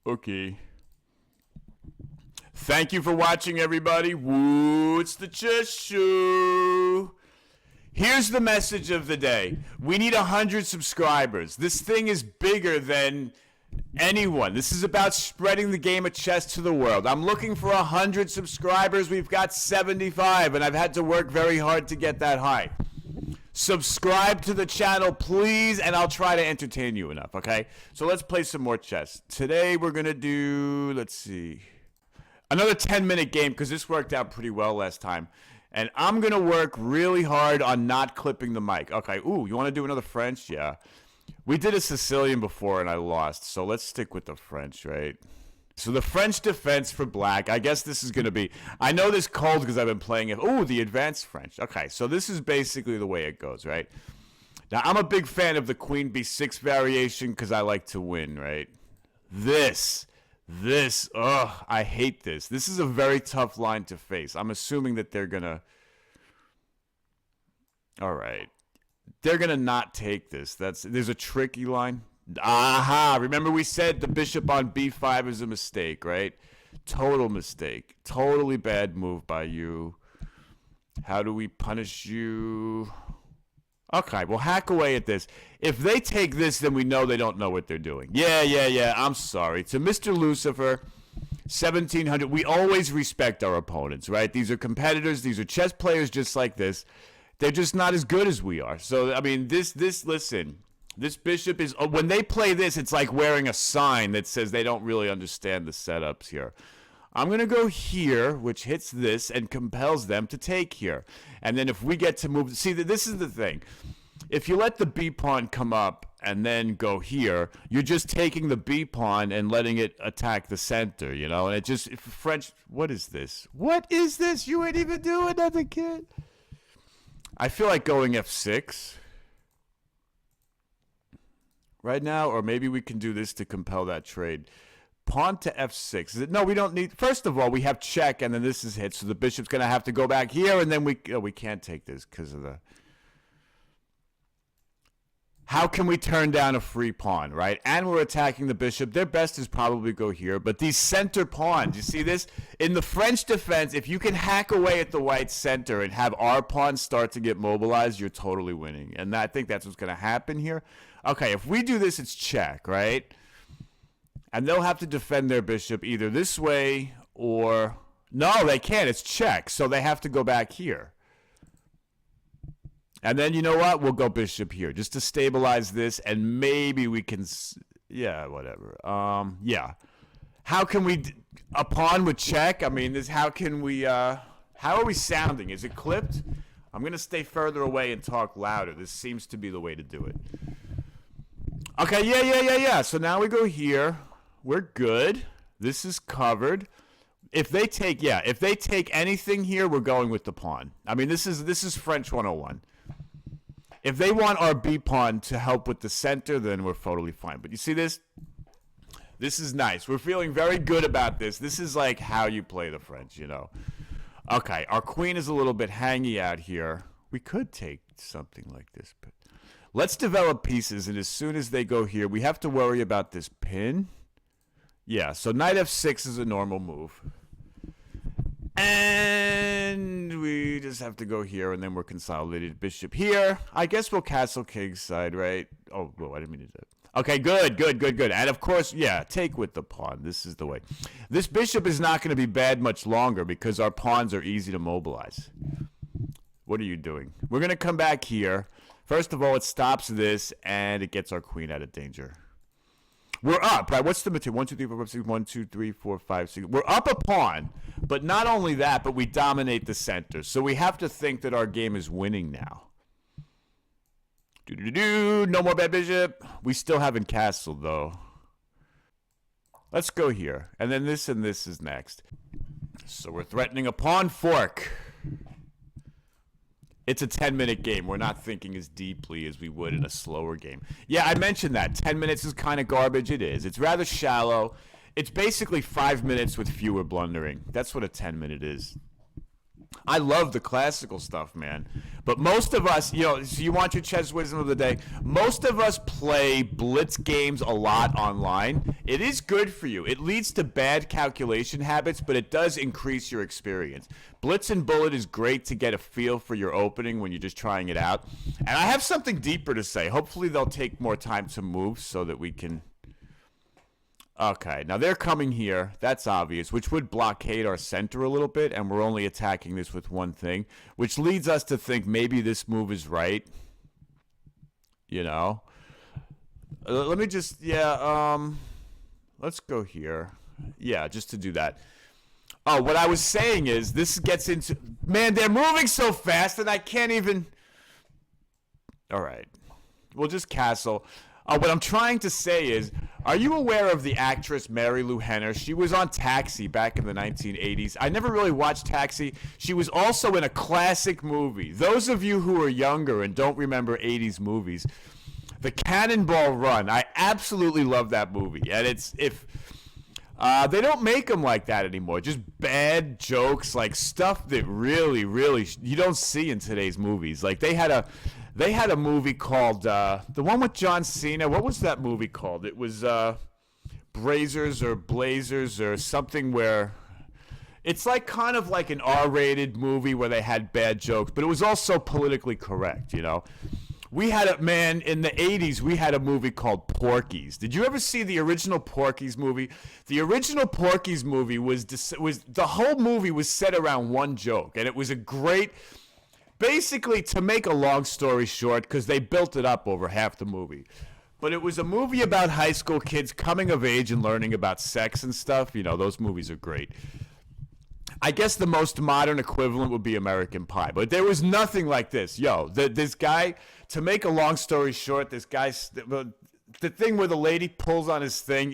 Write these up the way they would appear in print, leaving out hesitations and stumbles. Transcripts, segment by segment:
Okay. Thank you for watching, everybody. Woo, it's the Chess Show. Here's the message of the day. We need 100 subscribers. This thing is bigger than anyone. This is about spreading the game of chess to the world. I'm looking for 100 subscribers. We've got 75, and I've had to work very hard to get that high. Subscribe to the channel, please, and I'll try to entertain you enough, okay? So let's play some more chess. Today we're going to do, let's see, another 10-minute game because this worked out pretty well last time. And I'm going to work really hard on not clipping the mic. Okay, ooh, you want to do another French? Yeah. We did a Sicilian before and I lost, so let's stick with the French, right? So the French defense for black, I guess this is going to be, I know this cold because I've been playing it. Ooh, the advanced French. Okay, so this is basically the way it goes, right? Now, I'm a big fan of the Queen B6 variation because I like to win, right? This, I hate this. This is a very tough line to face. I'm assuming that they're going to, all right. They're going to not take this. There's a tricky line. Aha! Remember we said the bishop on b5 is a mistake, right? Total mistake. Totally bad move by you. How do we punish you? Okay, we'll hack away at this. If they take this, then we know they don't know what they're doing. Yeah. I'm sorry. To Mr. Lucifer, 1700. We always respect our opponents, right? These are competitors. These are chess players just like this. They're just not as good as we are. So, I mean, listen, this bishop is, when they play this, it's like wearing a sign that says they don't really understand the setups here. I'm going to go here, which hits this and compels them to take here. And then if we get to move, see, this is the thing. If you let the B pawn come up and then go here, you're just taking the B pawn and letting it attack the center, you know? And it just, French, what is this? What is this? You ain't even doing nothing, kid. I feel like going F6 right now, or maybe we can do this to compel that trade. Pawn to F6. No, we don't need. First of all, we have check, and then this is hit, so the bishop's going to have to go back here, and then we can't take this because of the. How can we turn down a free pawn, right? And we're attacking the bishop. Their best is probably go here. But these center pawns, you see this? In the French defense, if you can hack away at the white center and have our pawns start to get mobilized, you're totally winning. And I think that's what's going to happen here. Okay, if we do this, it's check, right? And they'll have to defend their bishop either this way or... No, they can't. It's check. So they have to go back here. And then, you know what? We'll go bishop here just to stabilize this, and maybe we can, yeah, whatever. Yeah. How can we, a pawn with check? I mean, how can we, how are we sounding? Is it clipped? I'm going to stay further away and talk louder. This seems to be the way to do it. Okay, yeah. So now we go here. We're good. This is covered. If they take, if they take anything here, we're going with the pawn. I mean, this is French 101. If they want our B pawn to help with the center, then we're totally fine. But you see this? This is nice. We're feeling very good about this. This is like how you play the French, you know. Okay, our queen is a little bit hangy out here. We could take something like this, but let's develop pieces, and as soon as they go here, we have to worry about this pin. Yeah, so knight F6 is a normal move. And we just have to go here, and then we're consolidated bishop here. I guess we'll castle kingside, right? Oh, whoa, I didn't mean to do that. Okay, good. And of course, yeah, take with the pawn. This is the way. This bishop is not going to be bad much longer because our pawns are easy to mobilize. What are you doing? We're going to come back here. First of all, it stops this, and it gets our queen out of danger. We're up, right? What's the material? 1, 2, 3, 4, 5, 6. 1, 2, 3, 4, 5, 6. We're up a pawn, but not only that, but we dominate the center. So we have to think that our game is winning now. No more bad bishop. We still haven't castled, though. Let's go here. And then this and this is next. So we're threatening a pawn fork. It's a 10-minute game. We're not thinking as deeply as we would in a slower game. Yeah, I mentioned that. 10 minutes is kind of garbage. It is. It's rather shallow. It's basically 5 minutes with fewer blundering. That's what a 10-minute is. I love the classical stuff, man. But most of us, so you want your chess wisdom of the day. Most of us play blitz games a lot online. It is good for you. It leads to bad calculation habits, but it does increase your experience. Blitz and bullet is great to get a feel for your opening when you're just trying it out. And I have something deeper to say. Hopefully they'll take more time to move so that we can... Okay, now they're coming here. That's obvious, which would blockade our center a little bit, and we're only attacking this with one thing, which leads us to think maybe this move is right. Let me just, let's go here. Yeah, just to do that. Oh, what I was saying is this gets into, man, they're moving so fast that I can't even, all right. We'll just castle. What I'm trying to say is, are you aware of the actress Mary Lou Henner? She was on Taxi back in the 1980s. I never really watched Taxi. She was also in a classic movie. Those of you who are younger and don't remember 80s movies, The Cannonball Run. I absolutely love that movie. And they don't make them like that anymore. Just bad jokes, like stuff that really, really you don't see in today's movies. Like they had a movie called the one with John Cena. What was that movie called? It was Blazers or something where it's like kind of like an R-rated movie where they had bad jokes, but it was also politically correct, We had in the 80s, we had a movie called Porky's. Did you ever see the original Porky's movie? The original Porky's movie was the whole movie was set around one joke, and it was a great... Basically, to make a long story short, because they built it up over half the movie, but it was a movie about high school kids coming of age and learning about sex and stuff. Those movies are great. I guess the most modern equivalent would be American Pie, but there was nothing like this. This guy, to make a long story short, the thing where the lady pulls on his thing,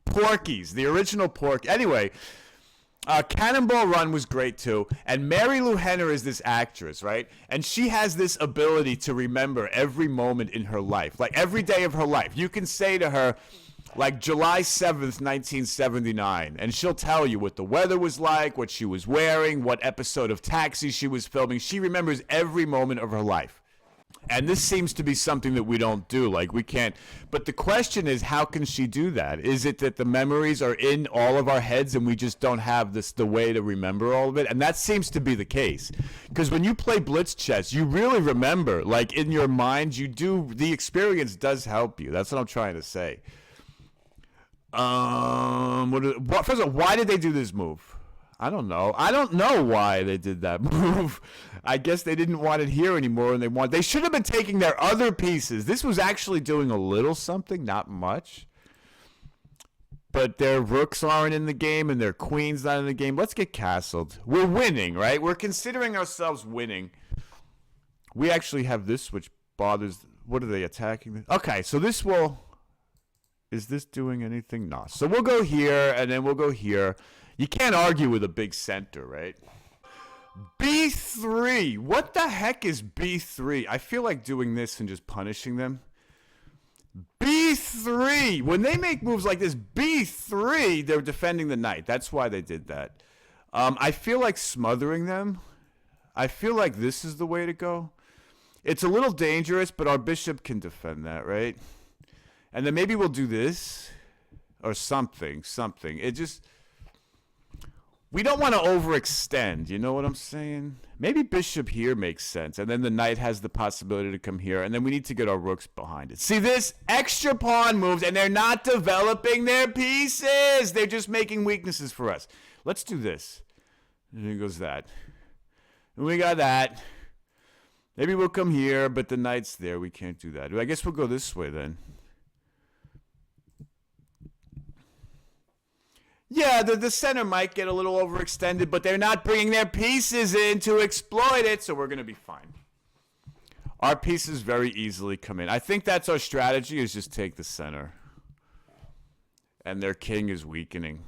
Porky's, the original Porky. Anyway... Cannonball Run was great too, and Mary Lou Henner is this actress, right? And she has this ability to remember every moment in her life, like every day of her life. You can say to her, like July 7th, 1979, and she'll tell you what the weather was like, what she was wearing, what episode of Taxi she was filming. She remembers every moment of her life. And this seems to be something that we don't do. Like, we can't. But the question is, how can she do that? Is it that the memories are in all of our heads and we just don't have the way to remember all of it? And that seems to be the case. Because when you play blitz chess, you really remember. Like, in your mind, the experience does help you. That's what I'm trying to say. First of all, why did they do this move? I don't know. I don't know why they did that move. I guess they didn't want it here anymore, and they should have been taking their other pieces. This was actually doing a little something, not much. But their rooks aren't in the game, and their queen's not in the game. Let's get castled. We're winning, right? We're considering ourselves winning. We actually have this, which bothers... What are they attacking? Okay, so this will... Is this doing anything? No. So we'll go here, and then we'll go here. You can't argue with a big center, right? B3. What the heck is B3? I feel like doing this and just punishing them. B3. When they make moves like this, B3, they're defending the knight. That's why they did that. I feel like smothering them. I feel like this is the way to go. It's a little dangerous, but our bishop can defend that, right? And then maybe we'll do this or something. It just... We don't want to overextend, you know what I'm saying? Maybe bishop here makes sense, and then the knight has the possibility to come here, and then we need to get our rooks behind it. See this? Extra pawn moves, and they're not developing their pieces. They're just making weaknesses for us. Let's do this. And here goes that. And we got that. Maybe we'll come here, but the knight's there. We can't do that. I guess we'll go this way then. Yeah, the center might get a little overextended, but they're not bringing their pieces in to exploit it, so we're going to be fine. Our pieces very easily come in. I think that's our strategy, is just take the center. And their king is weakening.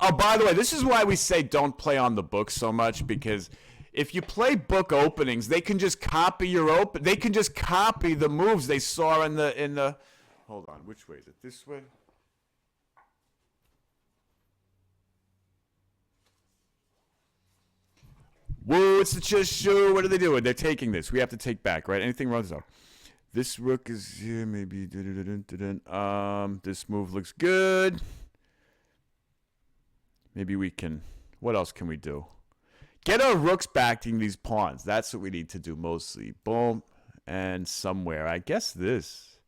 Oh, by the way, this is why we say don't play on the book so much, because if you play book openings, they can just copy they can just copy the moves they saw in the Hold on, which way is it? This way? Whoa, it's the chess show. What are they doing? They're taking this. We have to take back, right? Anything wrong with this? This rook is here, maybe. This move looks good. Maybe we can. What else can we do? Get our rooks backing these pawns. That's what we need to do mostly. Boom. And somewhere. I guess this.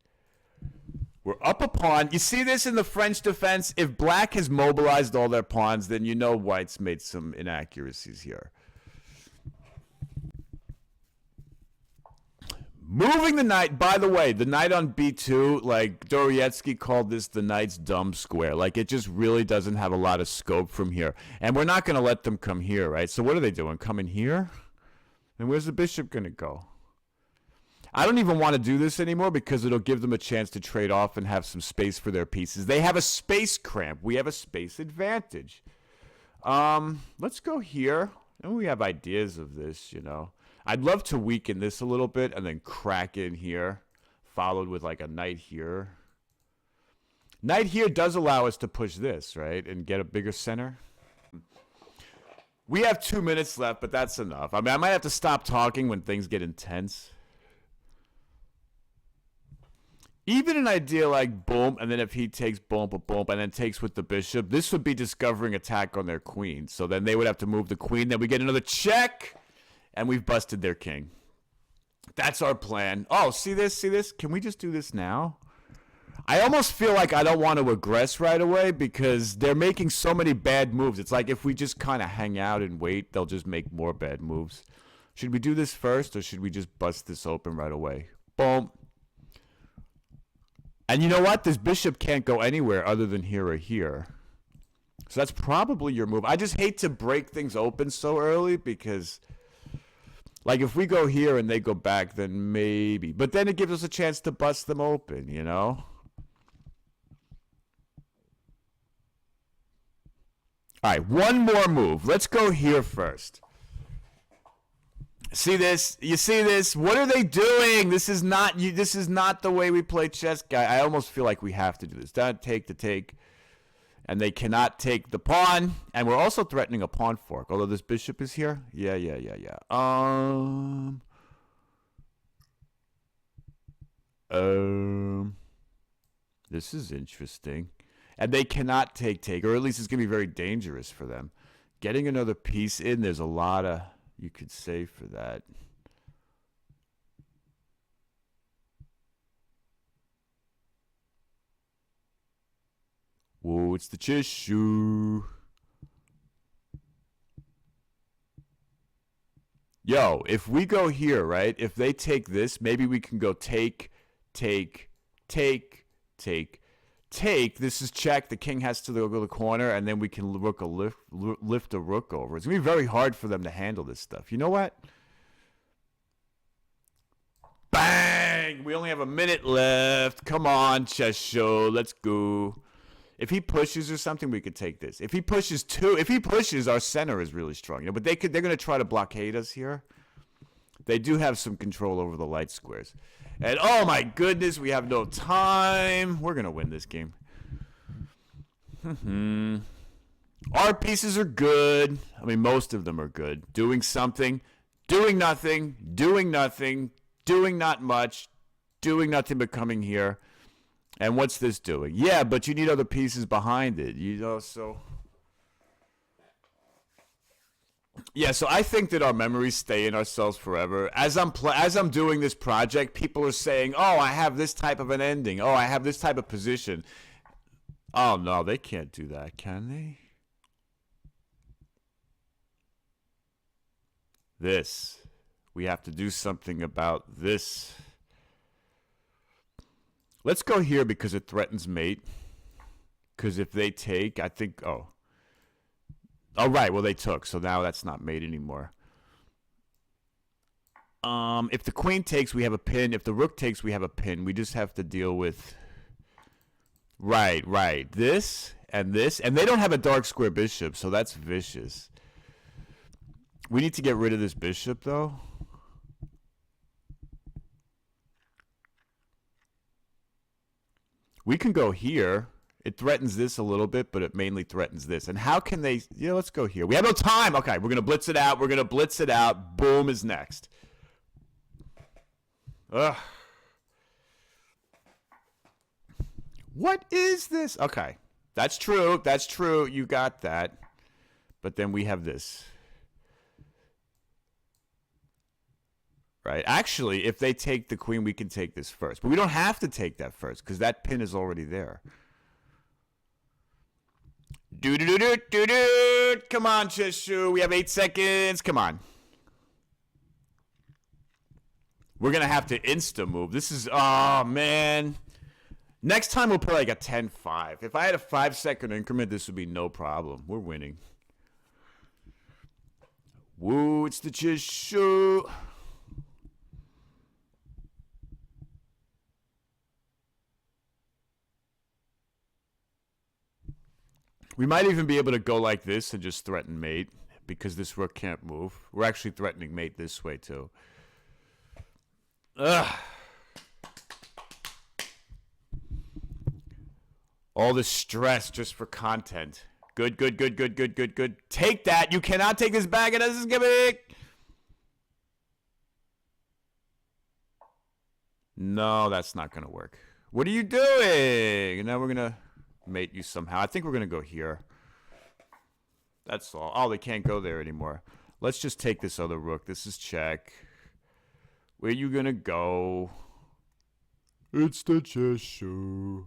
We're up a pawn. You see this in the French defense? If black has mobilized all their pawns, then you know white's made some inaccuracies here. Moving the knight. By the way, the knight on b2, like Doroyetsky called this the knight's dumb square. Like it just really doesn't have a lot of scope from here. And we're not going to let them come here, right? So what are they doing? Coming here? And where's the bishop going to go? I don't even want to do this anymore because it'll give them a chance to trade off and have some space for their pieces. They have a space cramp. We have a space advantage. Let's go here. And we have ideas of this, you know. I'd love to weaken this a little bit and then crack in here, followed with like a knight here. Knight here does allow us to push this, right, and get a bigger center. We have 2 minutes left, but that's enough. I mean, I might have to stop talking when things get intense. Even an idea like boom, and then if he takes boom, and then takes with the bishop, this would be discovering attack on their queen. So then they would have to move the queen. Then we get another check. And we've busted their king. That's our plan. Oh, see this? See this? Can we just do this now? I almost feel like I don't want to aggress right away because they're making so many bad moves. It's like if we just kind of hang out and wait, they'll just make more bad moves. Should we do this first or should we just bust this open right away? Boom. And you know what? This bishop can't go anywhere other than here or here. So that's probably your move. I just hate to break things open so early because... like, if we go here and they go back, then maybe. But then it gives us a chance to bust them open, you know? All right, one more move. Let's go here first. See this? You see this? What are they doing? This is not the way we play chess, guy. I almost feel like we have to do this. Don't take the take. And they cannot take the pawn. And we're also threatening a pawn fork. Although this bishop is here. Yeah. This is interesting. And they cannot take. Or at least it's going to be very dangerous for them. Getting another piece in, there's a lot of... you could say for that. Whoa, it's the chess shoe. Yo, if we go here, right? If they take this, maybe we can go take. This is check. The king has to go to the corner, and then we can lift a rook over. It's going to be very hard for them to handle this stuff. You know what? Bang! We only have a minute left. Come on, chess show. Let's go. If he pushes or something, we could take this. If he pushes our center is really strong. You know, but they're going to try to blockade us here. They do have some control over the light squares. And oh my goodness, we have no time. We're going to win this game. Our pieces are good. I mean, most of them are good. Doing something, doing nothing, doing nothing, doing not much, doing nothing but coming here. And what's this doing? Yeah, but you need other pieces behind it, you know, so... yeah, so I think that our memories stay in ourselves forever. As I'm doing this project, people are saying, oh, I have this type of an ending. Oh, I have this type of position. Oh, no, they can't do that, can they? This. We have to do something about this. Let's go here because it threatens mate. Because if they take, I think, oh, right, well, they took, so now that's not mate anymore. If the queen takes, we have a pin. If the rook takes, we have a pin. We just have to deal with, right, this, and they don't have a dark square bishop, so that's vicious. We need to get rid of this bishop, though. We can go here It threatens this a little bit, but it mainly threatens this. And how can they... Yeah, let's go here. We have no time. Okay, we're going to blitz it out. We're going to blitz it out. Boom is next. Ugh. What is this? Okay. That's true. That's true. You got that. But then we have this. Right? Actually, if they take the queen, we can take this first. But we don't have to take that first because that pin is already there. Do-do-do-do-do-do. Come on, Chishu. We have 8 seconds. Come on. We're going to have to insta-move. This is... Oh, man. Next time we'll play like a 10-5. If I had a 5-second increment, this would be no problem. We're winning. Woo, it's the Chishu. We might even be able to go like this and just threaten mate because this rook can't move. We're actually threatening mate this way too. Ugh. All this stress just for content. Good, good, good, good, good, good, good. Take that. You cannot take this back. This is gimmick. No, that's not going to work. What are you doing? Now we're going to mate you somehow. I think we're going to go here. That's all. Oh, they can't go there anymore. Let's just take this other rook. This is check. Where you going to go? It's the Chishu.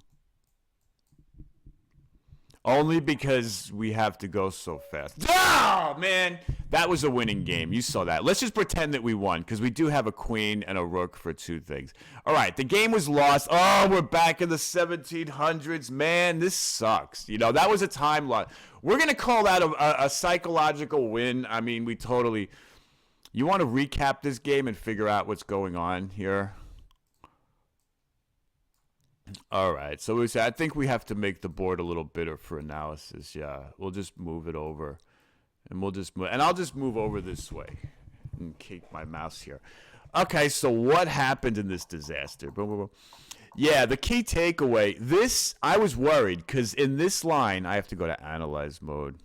Only because we have to go so fast. Oh, man. That was a winning game. You saw that. Let's just pretend that we won because we do have a queen and a rook for 2 things. All right. The game was lost. Oh, we're back in the 1700s. Man, this sucks. You know, that was a time loss. We're going to call that a psychological win. I mean, we totally... You want to recap this game and figure out what's going on here? All right, so I think we have to make the board a little bitter for analysis. Yeah, we'll just move it over, and we'll just move, and I'll just move over this way and keep my mouse here. Okay, so what happened in this disaster? Boom, boom, boom. Yeah, the key takeaway. This I was worried because in this line I have to go to analyze mode.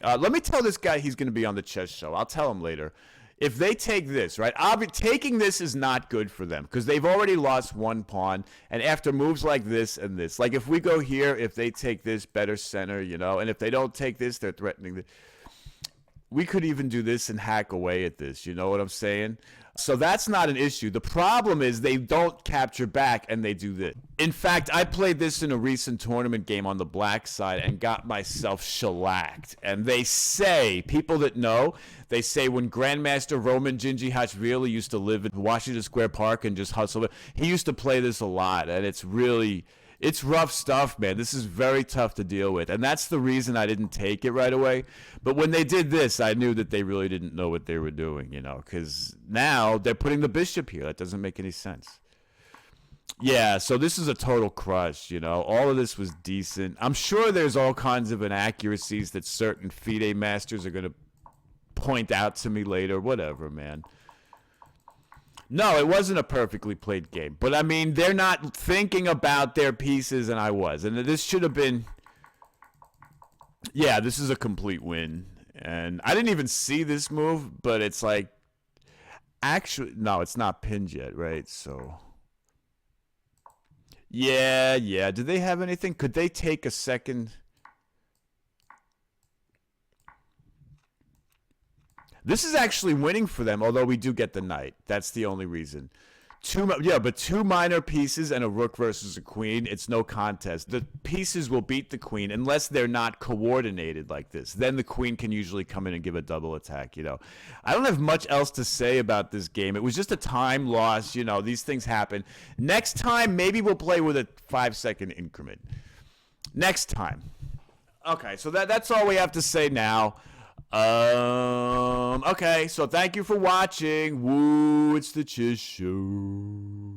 Let me tell this guy he's going to be on the chess show. I'll tell him later. If they take this, right, taking this is not good for them because they've already lost 1 pawn. And after moves like this and this, like if we go here, if they take this, better center, you know, and if they don't take this, they're threatening the... We could even do this and hack away at this, you know what I'm saying? So that's not an issue. The problem is they don't capture back and they do this. In fact, I played this in a recent tournament game on the black side and got myself shellacked. And they say, people that know, they say when Grandmaster Roman Gingiachvili used to live in Washington Square Park and just hustle, he used to play this a lot. And it's really... It's rough stuff, man. This is very tough to deal with. And that's the reason I didn't take it right away. But when they did this, I knew that they really didn't know what they were doing, you know, because now they're putting the bishop here. That doesn't make any sense. Yeah, so this is a total crush, you know. All of this was decent. I'm sure there's all kinds of inaccuracies that certain FIDE masters are going to point out to me later. Whatever, man. No, it wasn't a perfectly played game. But, I mean, they're not thinking about their pieces, and I was. And this should have been... Yeah, this is a complete win. And I didn't even see this move, but it's like... Actually, no, it's not pinned yet, right? So... Yeah. Did they have anything? Could they take a second... This is actually winning for them, although we do get the knight. That's the only reason. But 2 minor pieces and a rook versus a queen, it's no contest. The pieces will beat the queen unless they're not coordinated like this. Then the queen can usually come in and give a double attack, you know. I don't have much else to say about this game. It was just a time loss, you know. These things happen. Next time, maybe we'll play with a 5-second increment. Next time. Okay, so that's all we have to say now. Okay, so thank you for watching. Woo, it's the Chess Show.